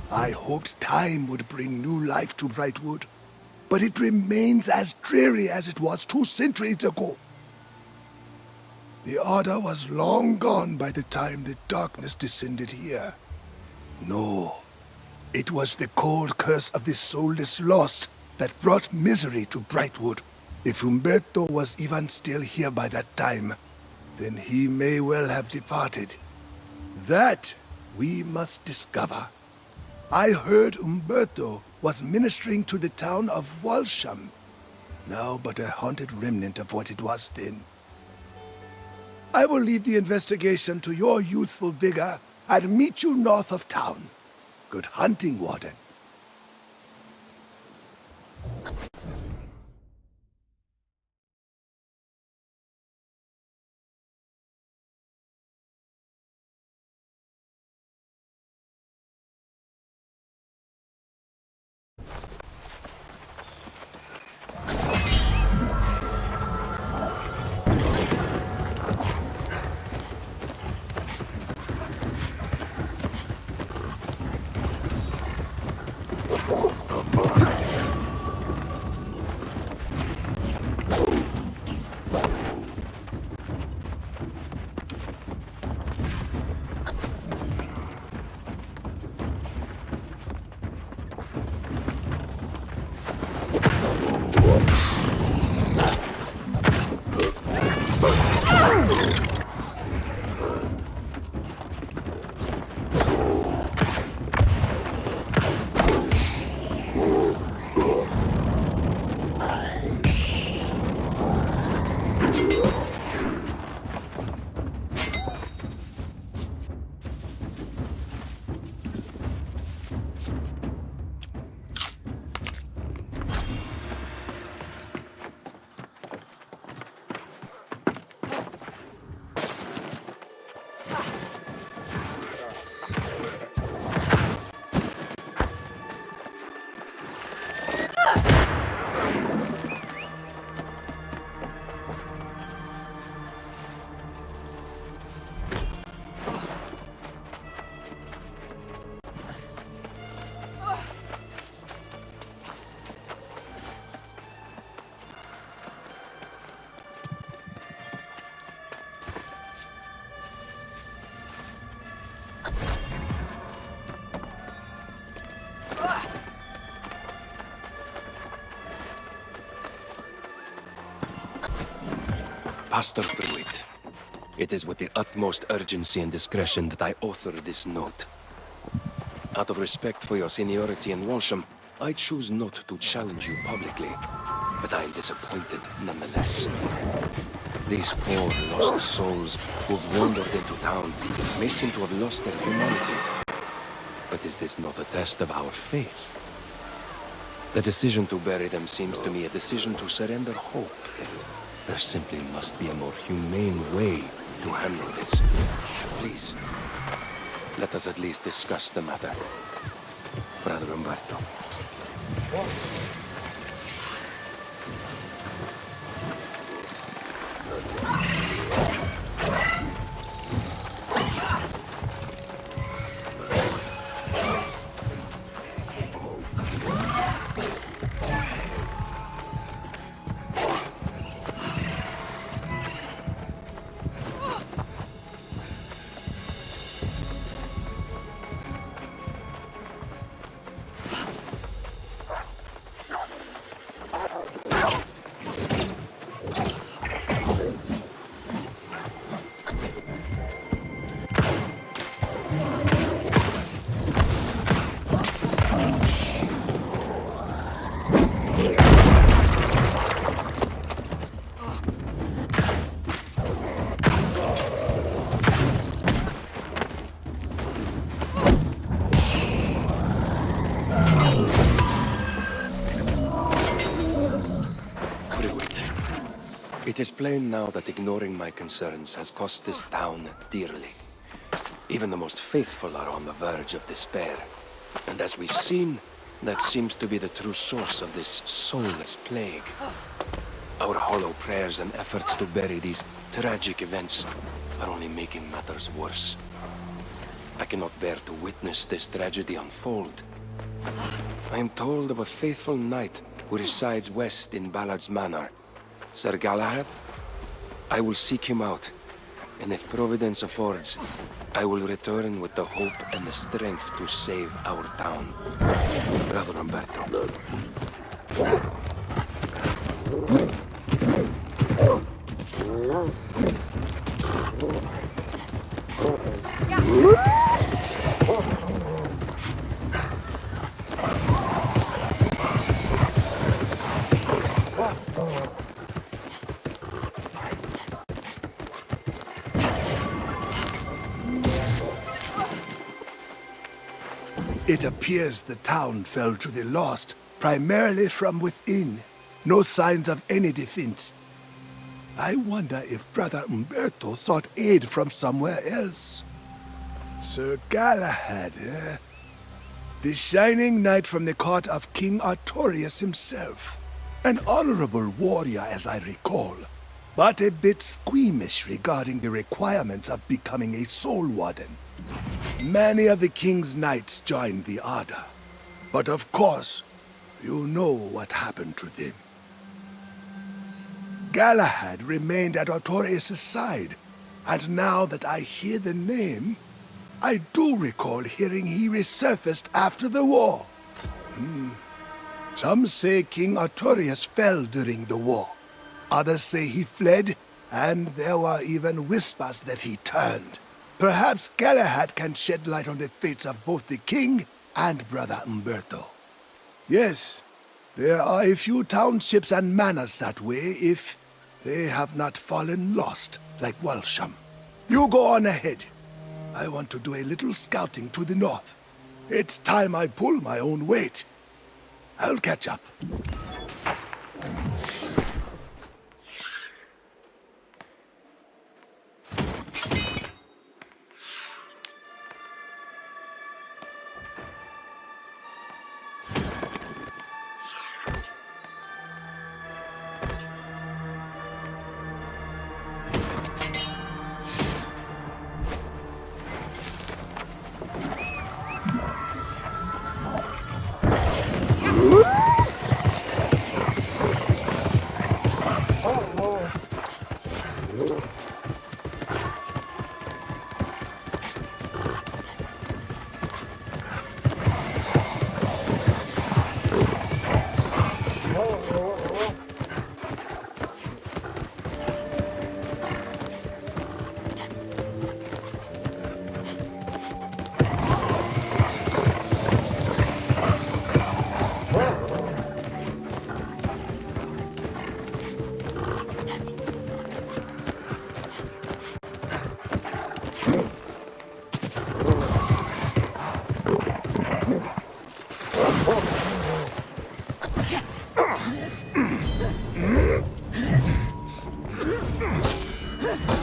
I hoped time would bring new life to Brightwood, but it remains as dreary as it was 2 centuries ago. The Order was long gone by the time the darkness descended here. No, it was the cold curse of the soulless lost that brought misery to Brightwood. If Umberto was even still here by that time, then he may well have departed. That we must discover. I heard Umberto was ministering to the town of Walsham, now but a haunted remnant of what it was then. I will leave the investigation to your youthful vigor and meet you north of town. Good hunting, Warden. Pastor Druid, it is with the utmost urgency and discretion that I author this note. Out of respect for your seniority in Walsham, I choose not to challenge you publicly, but I am disappointed nonetheless. These poor lost souls who've wandered into town may seem to have lost their humanity. But is this not a test of our faith? The decision to bury them seems to me a decision to surrender hope. There simply must be a more humane way to handle this. Please, let us at least discuss the matter. Brother Umberto. It is plain now that ignoring my concerns has cost this town dearly. Even the most faithful are on the verge of despair. And as we've seen, that seems to be the true source of this soulless plague. Our hollow prayers and efforts to bury these tragic events are only making matters worse. I cannot bear to witness this tragedy unfold. I am told of a faithful knight who resides west in Ballard's Manor. Sir Galahad? I will seek him out, and if Providence affords, I will return with the hope and the strength to save our town. Brother Umberto. It appears the town fell to the lost, primarily from within. No signs of any defense. I wonder if Brother Umberto sought aid from somewhere else. Sir Galahad, eh? The shining knight from the court of King Artorius himself. An honorable warrior, as I recall, but a bit squeamish regarding the requirements of becoming a soul warden. Many of the king's knights joined the Order, but of course, you know what happened to them. Galahad remained at Artorius' side, and now that I hear the name, I do recall hearing he resurfaced after the war. Some say King Artorius fell during the war. Others say he fled, and there were even whispers that he turned. Perhaps Galahad can shed light on the fates of both the king and Brother Umberto. Yes, there are a few townships and manors that way if they have not fallen lost, like Walsham. You go on ahead. I want to do a little scouting to the north. It's time I pull my own weight. I'll catch up.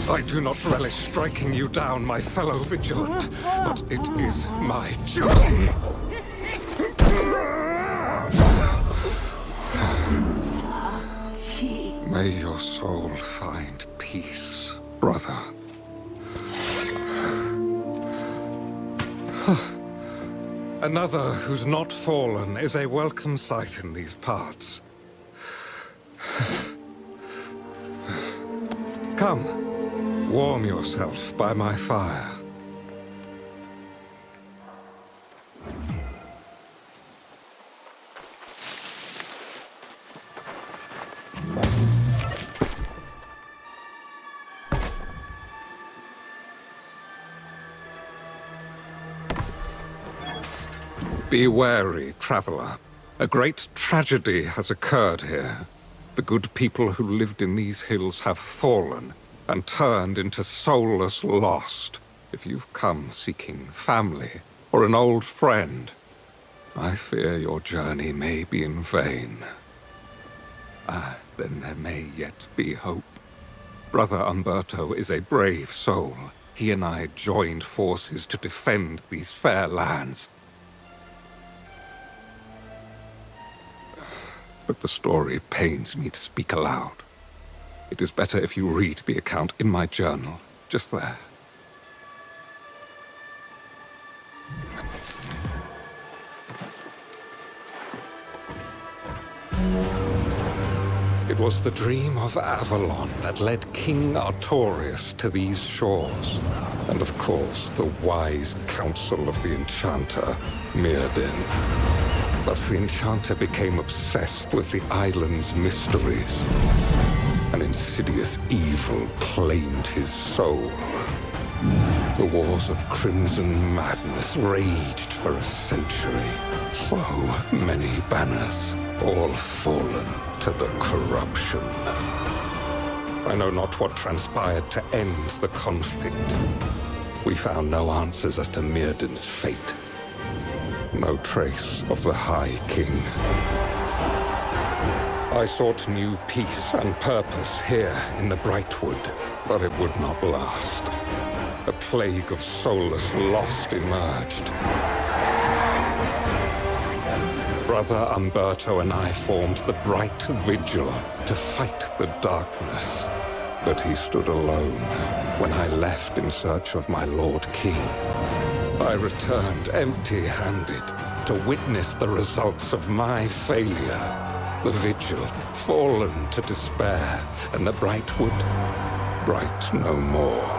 I do not relish striking you down, my fellow vigilant, but it is my duty. May your soul find peace, brother. Another who's not fallen is a welcome sight in these parts. Come, warm yourself by my fire. Be wary, traveler. A great tragedy has occurred here. The good people who lived in these hills have fallen and turned into soulless lost. If you've come seeking family or an old friend, I fear your journey may be in vain. Then there may yet be hope. Brother Umberto is a brave soul. He and I joined forces to defend these fair lands. But the story pains me to speak aloud. It is better if you read the account in my journal, just there. It was the dream of Avalon that led King Artorius to these shores. And of course, the wise counsel of the enchanter, Mirrodin. But the enchanter became obsessed with the island's mysteries. An insidious evil claimed his soul. The wars of crimson madness raged for a century. So many banners, all fallen to the corruption. I know not what transpired to end the conflict. We found no answers as to Mirrodin's fate. No trace of the High King. I sought new peace and purpose here in the Brightwood, but it would not last. A plague of soulless lost emerged. Brother Umberto and I formed the Bright Vigil to fight the darkness. But he stood alone when I left in search of my Lord King. I returned empty-handed to witness the results of my failure. The Vigil fallen to despair, and the Brightwood bright no more.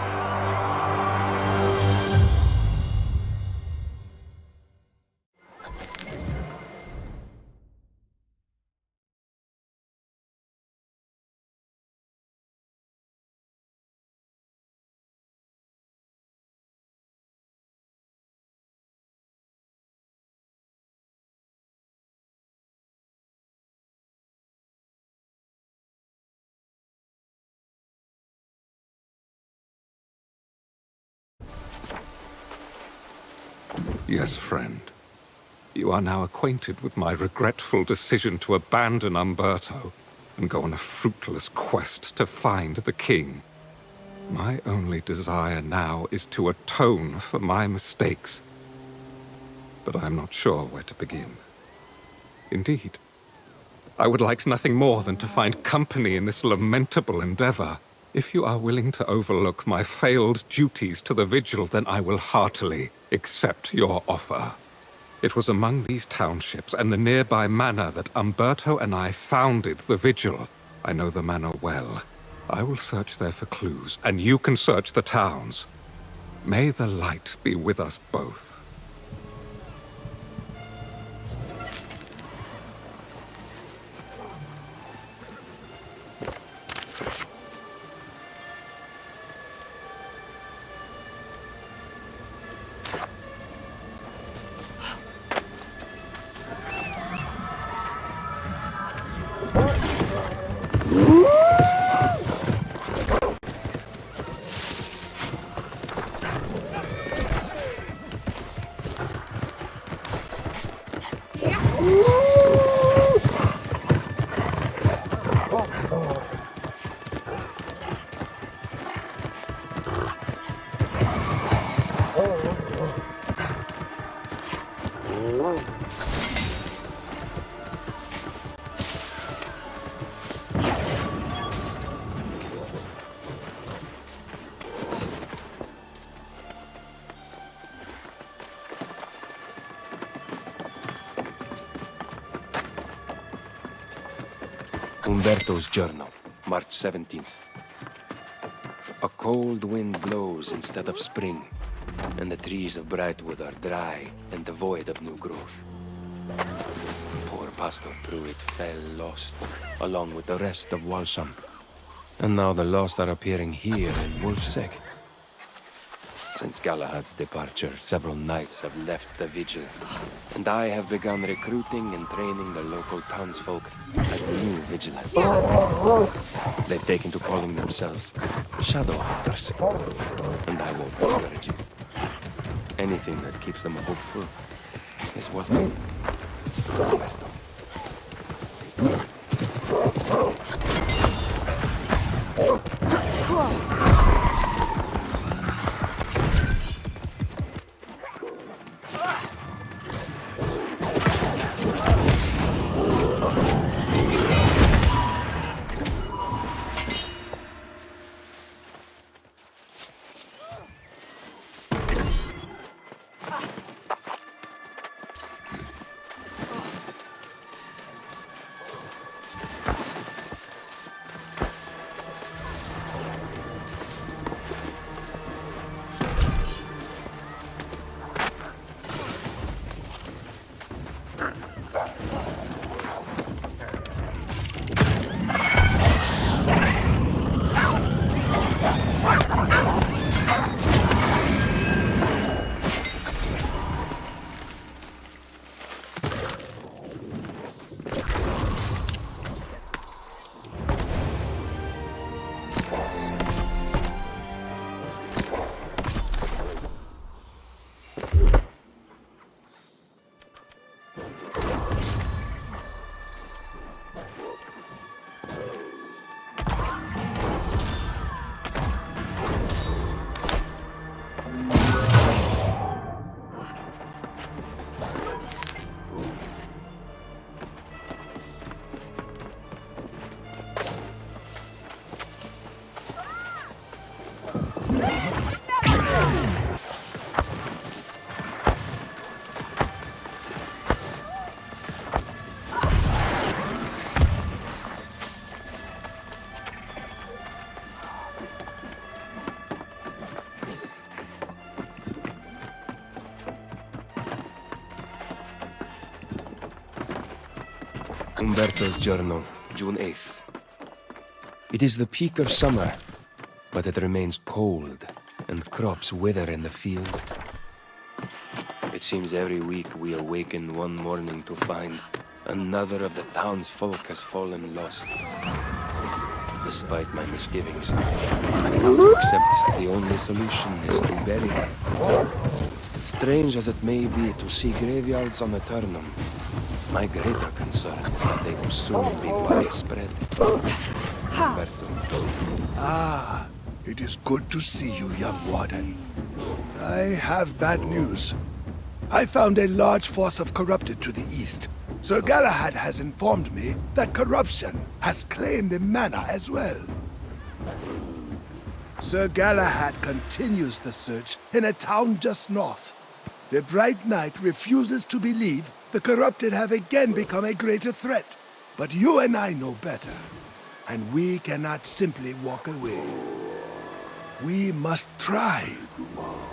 Yes, friend. You are now acquainted with my regretful decision to abandon Umberto and go on a fruitless quest to find the king. My only desire now is to atone for my mistakes. But I'm not sure where to begin. Indeed, I would like nothing more than to find company in this lamentable endeavor. If you are willing to overlook my failed duties to the Vigil, then I will heartily accept your offer. It was among these townships and the nearby manor that Umberto and I founded the Vigil. I know the manor well. I will search there for clues, and you can search the towns. May the light be with us both. Umberto's journal, March 17th. A cold wind blows instead of spring, and the trees of Brightwood are dry and devoid of new growth. Poor Pastor Pruitt fell lost, along with the rest of Walsham. And now the lost are appearing here in Wolfseg. Since Galahad's departure, several knights have left the Vigil, and I have begun recruiting and training the local townsfolk as new vigilantes. They've taken to calling themselves shadow hunters, and I won't discourage you. Anything that keeps them hopeful is welcome. Roberto. Umberto's journal, June 8th. It is the peak of summer, but it remains cold, and crops wither in the field. It seems every week we awaken one morning to find another of the townsfolk has fallen lost. Despite my misgivings, I come to accept the only solution is to bury them. Strange as it may be to see graveyards on Aeternum, my greater concern is that they will soon be widespread. Umberto. Ah, it is good to see you, young warden. I have bad news. I found a large force of corrupted to the east. Sir Galahad has informed me that corruption has claimed the manor as well. Sir Galahad continues the search in a town just north. The Bright Knight refuses to believe the corrupted have again become a greater threat. But you and I know better, and we cannot simply walk away. We must try.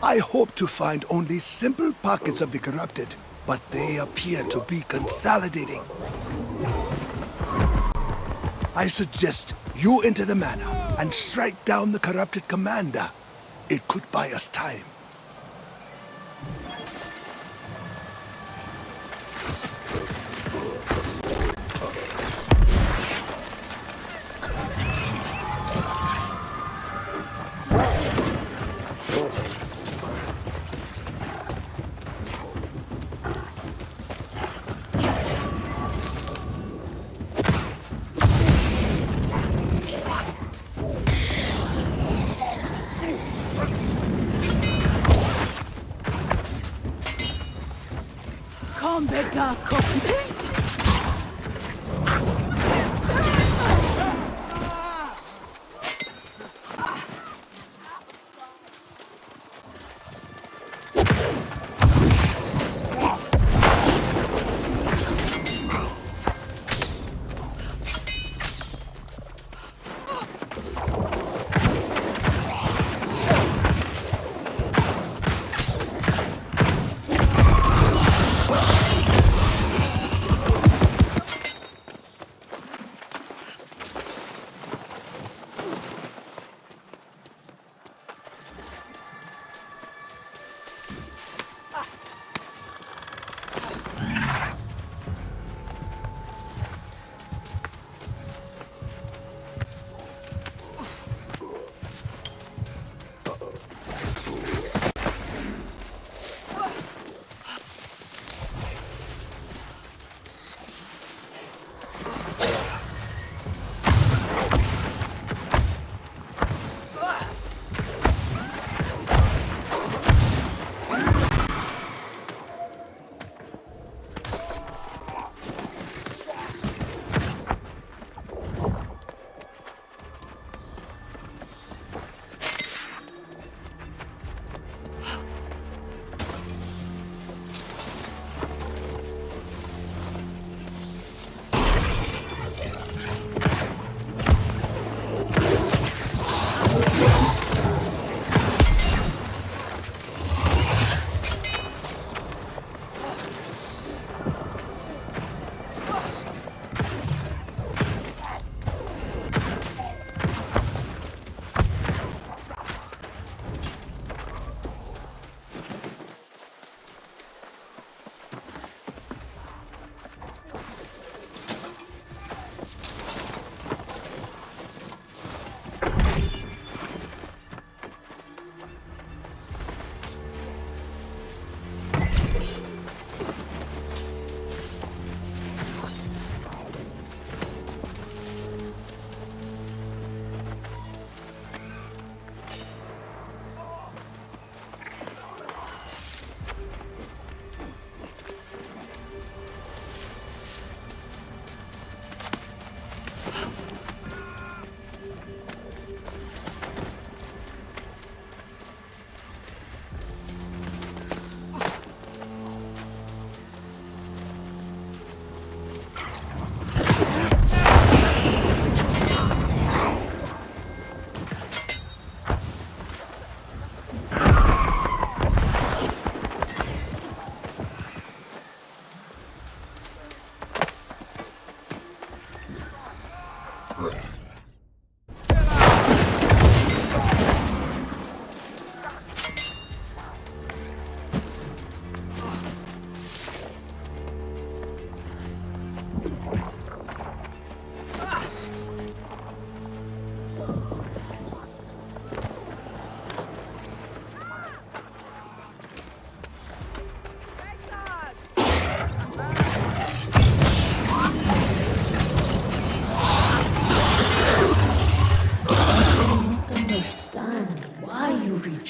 I hope to find only simple pockets of the corrupted, but they appear to be consolidating. I suggest you enter the manor and strike down the corrupted commander. It could buy us time.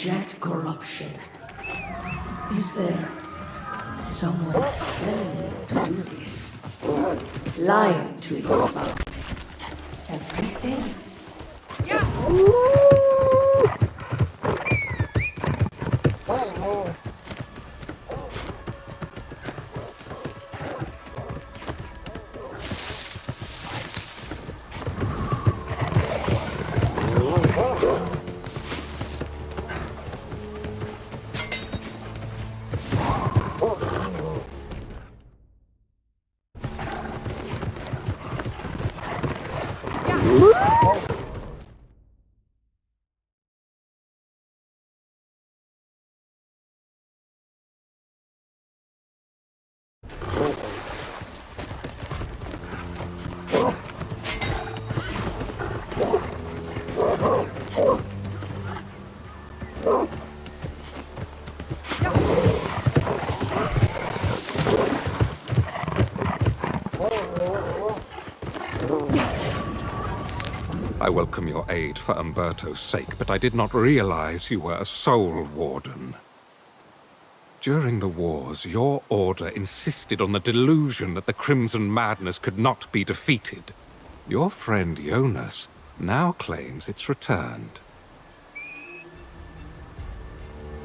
reject corruption. Is there someone telling me to do this? Lying to you about everything? I welcome your aid for Umberto's sake, but I did not realize you were a soul warden. During the wars, your order insisted on the delusion that the Crimson Madness could not be defeated. Your friend Jonas now claims it's returned.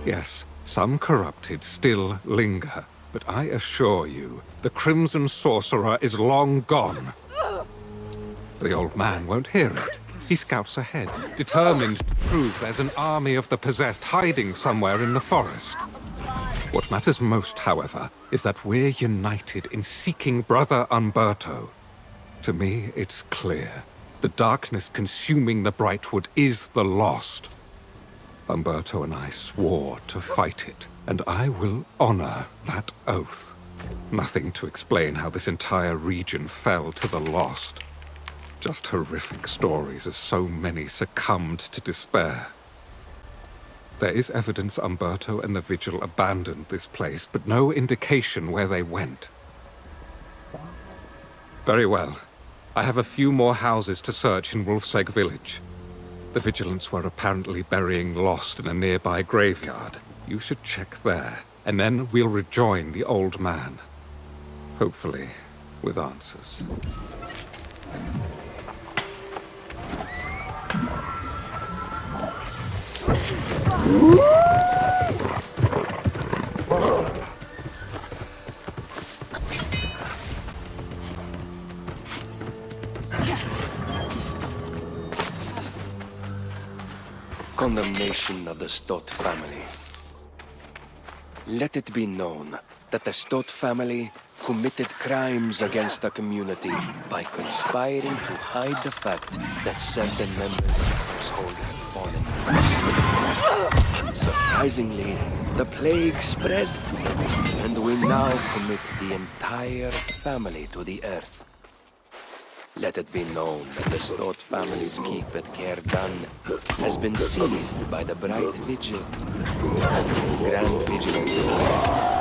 Yes, some corrupted still linger, but I assure you, the Crimson Sorcerer is long gone. The old man won't hear it. He scouts ahead, determined to prove there's an army of the possessed hiding somewhere in the forest. What matters most, however, is that we're united in seeking Brother Umberto. To me, it's clear. The darkness consuming the Brightwood is the lost. Umberto and I swore to fight it, and I will honor that oath. Nothing to explain how this entire region fell to the lost. Just horrific stories as so many succumbed to despair. There is evidence Umberto and the Vigil abandoned this place, but no indication where they went. Very well. I have a few more houses to search in Wolfsegg village. The Vigilants were apparently burying Lost in a nearby graveyard. You should check there, and then we'll rejoin the old man. Hopefully, with answers. Condemnation of the Stott family. Let it be known that the Stott family committed crimes against the community by conspiring to hide the fact that certain members of the household had fallen lost. Unsurprisingly, the plague spread, and we now commit the entire family to the earth. Let it be known that the Stott family's keep at Cairdan has been seized by the Bright Vigil and the Grand Vigil.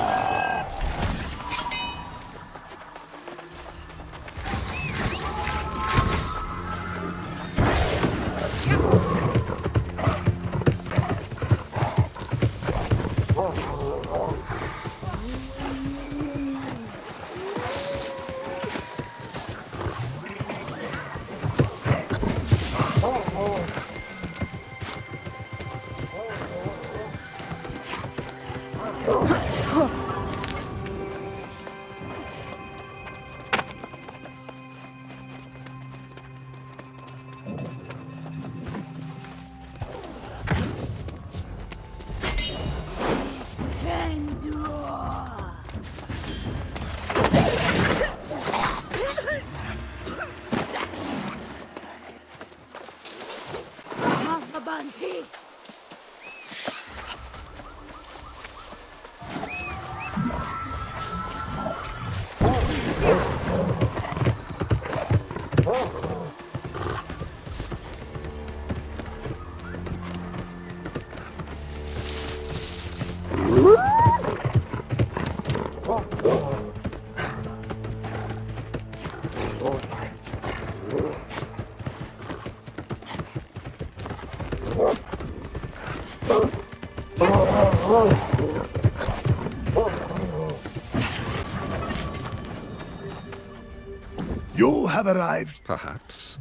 You have arrived. Perhaps.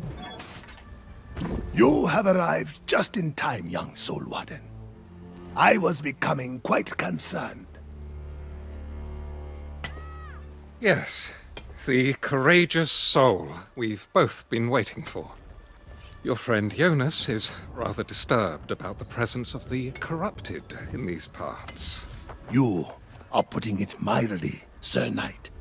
You have arrived just in time, young Soul Warden. I was becoming quite concerned. Yes, the courageous soul we've both been waiting for. Your friend Jonas is rather disturbed about the presence of the corrupted in these parts. You are putting it mildly, Sir Knight.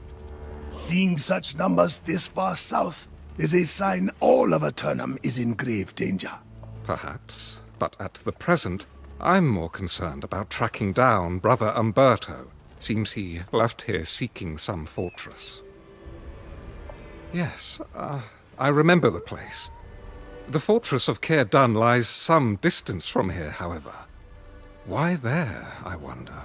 Seeing such numbers this far south is a sign all of Aeternum is in grave danger. Perhaps, but at the present, I'm more concerned about tracking down Brother Umberto. Seems he left here seeking some fortress. Yes, I remember the place. The fortress of Caer Dun lies some distance from here, however. Why there, I wonder?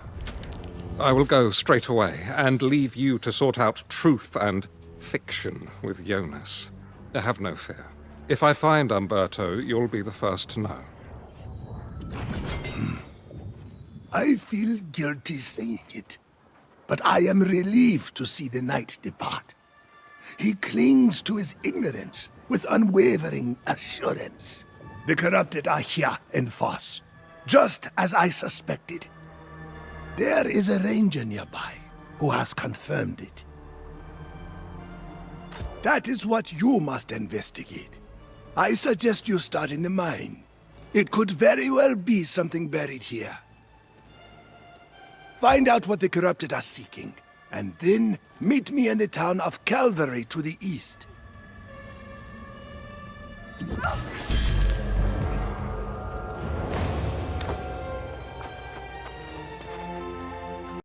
I will go straight away, and leave you to sort out truth and fiction with Jonas. Have no fear. If I find Umberto, you'll be the first to know. I feel guilty saying it, but I am relieved to see the knight depart. He clings to his ignorance with unwavering assurance. The corrupted are here in force, just as I suspected. There is a ranger nearby who has confirmed it. That is what you must investigate. I suggest you start in the mine. It could very well be something buried here. Find out what the corrupted are seeking, and then meet me in the town of Calvary to the east.